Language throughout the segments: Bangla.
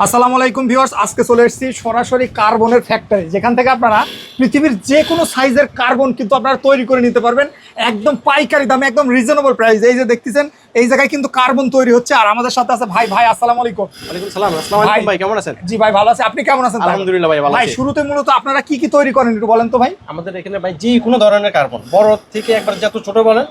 আসসালামু আলাইকুম ভিউয়ার্স, আজকে চলে এসেছি সরাসরি কার্বনের ফ্যাক্টরি, যেখান থেকে আপনারা পৃথিবীর যে কোনো সাইজের কার্বন কিন্তু আপনারা তৈরি করে নিতে পারবেন একদম পাইকারি দামে, একদম রিজনেবল প্রাইস। এই যে দেখতেছেন এই জায়গায় কিন্তু কার্বন তৈরি হচ্ছে। আর আমাদের সাথে আছে ভাই আসসালামু আলাইকুম। ওয়ালাইকুম সালাম। আসসালামু আলাইকুম ভাই, কেমন আছেন? জি ভাই ভালো আছি, আপনি কেমন আছেন? আলহামদুলিল্লাহ ভাই, ভালো আছি। ভাই শুরুতে মূলত আপনারা কি কি তৈরি করেন একটু বলেন তো ভাই। আমাদের এখানে ভাই যে কোনো ধরনের কার্বন, বড় থেকে একবার যত ছোট বলেন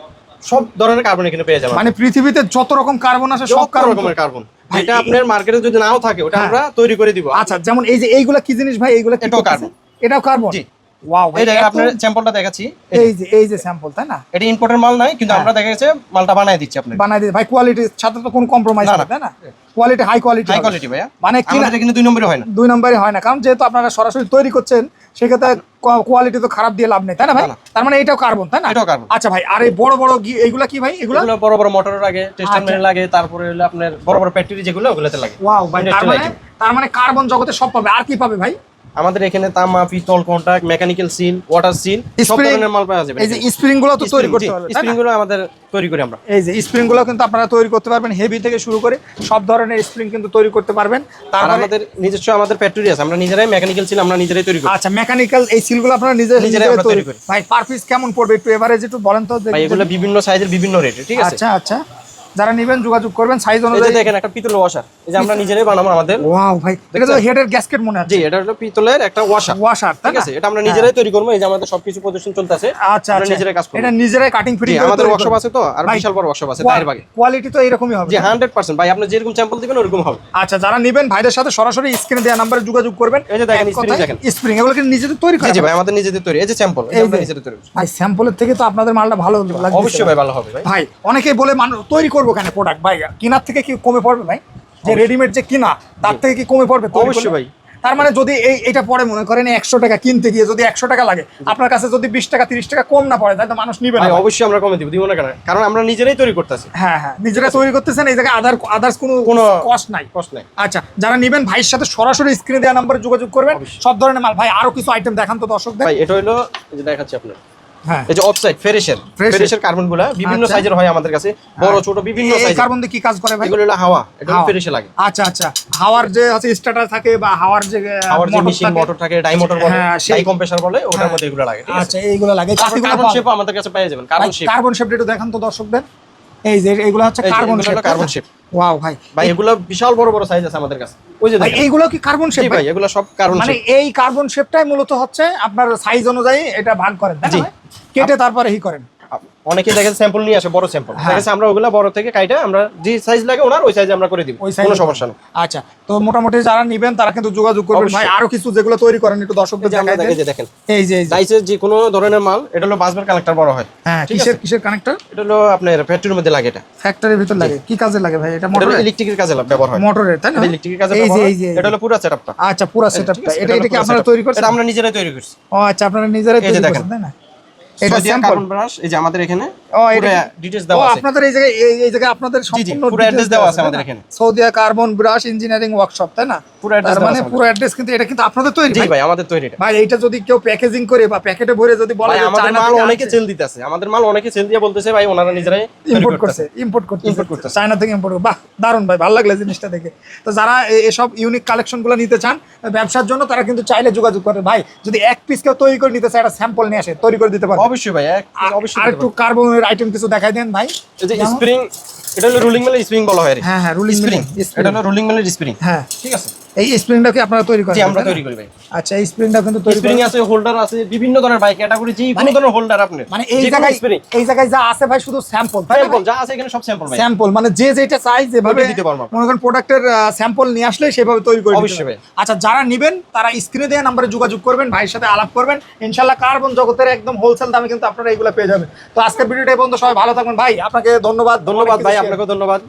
সব ধরনের কার্বন এখানে পেয়ে যাবেন। মানে পৃথিবীতে যত রকম কার্বন আছে সব রকমের কার্বন, এটা আপনার মার্কেটে যদি নাও থাকে ওটা আমরা তৈরি করে দিব। আচ্ছা, যেমন এই যে এইগুলা কি জিনিস ভাই? এইগুলা এটাও কার্বন। এটাও কার্বন? জি। ওয়াও ভাই, এই দেখেন আপনার স্যাম্পলটা দেখাচ্ছি। এই যে স্যাম্পল, তাই না? এটা ইম্পোর্টের মাল নাই, কিন্তু আমরা দেখা গেছে মালটা বানায় দিচ্ছি আপনাকে। বানাই দিই ভাই, কোয়ালিটির সাথে তো কোনো কম্প্রোমাইজ নেই, তাই না? Quality high quality, high quality ভাইয়া। মানে কি আমাদের এখানে দুই নম্বরই হয় না। দুই নম্বরই হয় না, কারণ যেহেতু আপনারা সরাসরি তৈরি করছেন সেক্ষেত্রে কোয়ালিটি তো খারাপ দিয়ে লাভ নেই, তাই না ভাই? তার মানে এটাও কার্বন, তাই না? এটাও কার্বন। আচ্ছা ভাই, আর এই বড় বড় এইগুলা কি ভাই? এগুলো বড় বড় মোটর লাগে, টেস্টার মেশিন লাগে, তারপরে হলো আপনার বড় বড় ব্যাটারি যেগুলো ওগুলোতে লাগে। ওয়াও ভাই, তার মানে কার্বন জগতে সব পাবে। আর কি পাবে ভাই? আমাদের এখানে তামা, পিতল, contact, mechanical seal, water seal, সব ধরনের মাল পাওয়া যাবে। এই যে স্প্রিং গুলো তো তৈরি করতে পারবে, স্প্রিং গুলো আমাদের তৈরি করি আমরা। এই যে স্প্রিং গুলো কিন্তু আপনারা তৈরি করতে পারবেন, হেভি থেকে শুরু করে সব ধরনের স্প্রিং কিন্তু তৈরি করতে পারবেন। তার আমাদের নিজস্ব আমাদের ফ্যাক্টরি আছে, আমরা নিজেরাই মেকানিক্যাল সিল আমরা নিজেরাই তৈরি করি। আচ্ছা, মেকানিক্যাল এই সিল গুলো আপনারা নিজেরাই তৈরি করেন ভাই। পার পিস কেমন পড়বে একটু এভারেজ একটু বলেন তো। ভাই এগুলো বিভিন্ন সাইজের বিভিন্ন রেট, ঠিক আছে? আচ্ছা আচ্ছা, যারা নেবেন যোগাযোগ করবেন সাইজ এই অনুযায়ী। যে দেখেন একটা পিতলের ওয়াশার, এই যে আমরা নিজেরাই বানাবো আমাদের। ওয়াও ভাই, এটা তো হেডের গ্যাসকেট মনে হচ্ছে। জি, এটা হলো পিতলের একটা ওয়াশার, ঠিক আছে? এটা আমরা নিজেরাই তৈরি করব। এই যে আমাদের সবকিছু প্রদর্শন চলতেছে। আচ্ছা আমরা আচ্ছা, নিজেরাই কাজ করব। এটা নিজেরাই কাটিং ফিটিং করে আমাদের ওয়ার্কশপ আছে তো, আর বিশাল বড় ওয়ার্কশপ আছে তাইর বাগে। কোয়ালিটি তো এরকমই হবে। জি 100% ভাই, আপনি যেরকম স্যাম্পল দিবেন ওরকম হবে। আচ্ছা, যারা নেবেন ভাইদের সাথে সরাসরি স্ক্রিনে দেওয়া নম্বরে যোগাযোগ করবেন। এই যে দেখেন স্প্রিং, দেখেন স্প্রিং এগুলো কি নিজেদের তৈরি করেন? জি ভাই, আমাদের নিজেদের তৈরি। এই যে স্যাম্পল, এটা আমরা নিজেদের তৈরি। ভাই স্যাম্পলের থেকে তো আপনাদের মালটা ভালো লাগবে। অবশ্যই ভাই, ভালো হবে ভাই। ভাই অনেকেই বলে তৈরি করবো কেন প্রোডাক্ট, ভাই কেনার থেকে কি কমে পড়বে ভাই? যে রেডিমেড যে কিনা তার থেকে কি কমে পড়বে? অবশ্যই ভাই। তার মানে যদি এটা পরে মনে করেন 100 টাকা কিনতে গিয়ে যদি 100 টাকা লাগে, আপনার কাছে যদি 20 টাকা 30 টাকা কম না পড়ে, তাই তো মানুষ নিবে না। অবশ্যই আমরা কমে দিব না কেন? কারণ আমরা নিজেরাই তৈরি করতেছি। হ্যাঁ হ্যাঁ, নিজেরা তৈরি করতেছেন, এই জায়গায় আদার্স কোনো কস্ট নাই। আচ্ছা, যারা নেবেন ভাইয়ের সাথে সরাসরি স্ক্রিনে দেওয়া নম্বরে যোগাযোগ করবেন। সব ধরনের মাল। ভাই আরো কিছু আইটেম দেখান তো দর্শকদের। ভাই এটা হলো, এই যে দেখাচ্ছি আপনার। হ্যাঁ, এই যে অফসাইড ফেরেশের কার্বনগুলো বিভিন্ন সাইজের হয় আমাদের কাছে, বড় ছোট বিভিন্ন সাইজের। এই কার্বন দিয়ে কি কাজ করে ভাই? এগুলো হলো হাওয়া, এটা ফেরেশে লাগে। আচ্ছা আচ্ছা, হাওয়ার যে আছে স্টার্টার থাকে বা হাওয়ার যে মেশিন মোটর থাকে, ডাই মোটর বলে, ডাই কম্প্রেসর বলে, ওটার মধ্যে এগুলো লাগে, ঠিক আছে? আচ্ছা, এইগুলো লাগে। কার্বন শেপ আমাদের কাছে পেয়ে যাবেন। কার্বন শেপ একটু দেখান তো দর্শকদের। এই যে এগুলো হচ্ছে কার্বন শেপ। ওয়াও ভাই, ভাই এগুলো বিশাল বড় বড় সাইজ আছে আমাদের কাছে। ওই যে দেখেন এইগুলো কি কার্বন শেপ ভাই? এগুলো সব কার্বন শেপ। মানে এই কার্বন শেপটাই মূলত হচ্ছে আপনার সাইজ অনুযায়ী এটা ভাগ করেন, তাই না? কেটে তারপরে করেন। অনেকে দেখে স্যাম্পল নিয়ে আসে, বড় স্যাম্পল দেখেছে, আমরা ওগুলা বড় থেকে কাইটা আমরা যে সাইজ লাগে ওনার ওই সাইজে আমরা করে দিব, কোনো সমস্যা নেই। আচ্ছা, তো মোটামুটি যারা নেবেন তারা কিন্তু যোগাযোগ করবেন। ভাই আরো কিছু যেগুলো তৈরি করেন একটু দর্শকদের দেখাই দেন। দেখেন এই যে ডাইসের যে কোনো ধরনের মাল, এটা হলো বাসবার কানেক্টর বড় হয়। হ্যাঁ, কিসের কানেক্টর? এটা হলো আপনার ফ্যাক্টরির মধ্যে লাগে। এটা ফ্যাক্টরির ভিতর লাগে। কি কাজে লাগে ভাই? এটা মোটর ইলেকট্রিকের কাজে ব্যবহার হয়। মোটরের, তাই না? ইলেকট্রিকের কাজে ব্যবহার হয়। এটা হলো পুরো সেটআপটা। আচ্ছা, পুরো সেটআপটা। এটা কি আপনারা তৈরি করছেন? এটা আমরা নিজেরাই তৈরি করছি। ও আচ্ছা, আপনারা নিজেরাই তৈরি করছেন, তাই না? এটা কার্বন ব্রাশ, এই যে আমাদের এখানে পুরো ডিটেইলস দেওয়া আছে। আপনাদের এই জায়গায় আপনাদের সম্পূর্ণ পুরো অ্যাড্রেস দেওয়া আছে আমাদের এখানে। Saudia carbon brush engineering workshop, তাই না? পুরো অ্যাড্রেস মানে পুরো অ্যাড্রেস কিন্তু এটা কিন্তু আপনাদের তৈরি? জি ভাই, আমাদের তৈরি এটা। ভাই এইটা যদি কেউ প্যাকেজিং করে বা প্যাকেটে ভরে যদি বলে আমাদের মাল অনেকে সেল দিতেছে, আমাদের মাল অনেকে সেল দিয়ে বলতেছে ভাই ওনারা নিজেরাই ইম্পোর্ট করছে চায়না থেকে ইম্পোর্ট। বাহ, দারুণ ভাই, ভালো লাগলো জিনিসটা দেখে। তো যারা এসব ইউনিক কালেকশনগুলো নিতে চান ব্যবসার জন্য, তারা কিন্তু চাইলে যোগাযোগ করে। ভাই যদি এক পিস কেউ তৈরি করে নিতে চায়, একটা স্যাম্পল নিয়ে আসে, তৈরি করে দিতে পারবে? অবশ্যই ভাই, অবশ্যই। আর একটু কার্বনের আইটেম কিছু দেখাই দেন ভাই। এই যে স্প্রিং, এটা হলো রুলিং মিলের স্প্রিং বলা হয়। হ্যাঁ হ্যাঁ, রুলিং স্প্রিং, এটা হলো রুলিং মিলের স্প্রিং। হ্যাঁ, ঠিক আছে। এই স্প্রিংটা কি আপনারা তৈরি করেন? জি, আমরা তৈরি করি ভাই। আচ্ছা, এই স্প্রিংটা কিন্তু তৈরি স্প্রিং আছে, হোল্ডার আছে, বিভিন্ন ধরনের ভাই ক্যাটাগরি, যে কোনো ধরনের হোল্ডার আপনি মানে এই জায়গায় যা আছে ভাই শুধু স্যাম্পল, তাই না? স্যাম্পল যা আছে এখানে সব স্যাম্পল ভাই। স্যাম্পল মানে যেটা চাই যেভাবে দিতে পারবো। মনে করেন প্রোডাক্টের স্যাম্পল নিয়ে আসলে সেভাবে তৈরি করে দিতে অবশ্যই ভাই। আচ্ছা, যারা নেবেন তারা স্ক্রিনে দেওয়া নম্বরে যোগাযোগ করবেন, ভাইয়ের সাথে আলাপ করবেন। ইনশাআল্লাহ কার্বন জগতের একদম হোলসেল দামে কিন্তু আপনারা এগুলো পেয়ে যাবেন। তো আজকের ভিডিওটা এই পর্যন্ত, সবাই ভালো থাকবেন। ভাই আপনাকে ধন্যবাদ। ভাই, আপনাকেও ধন্যবাদ।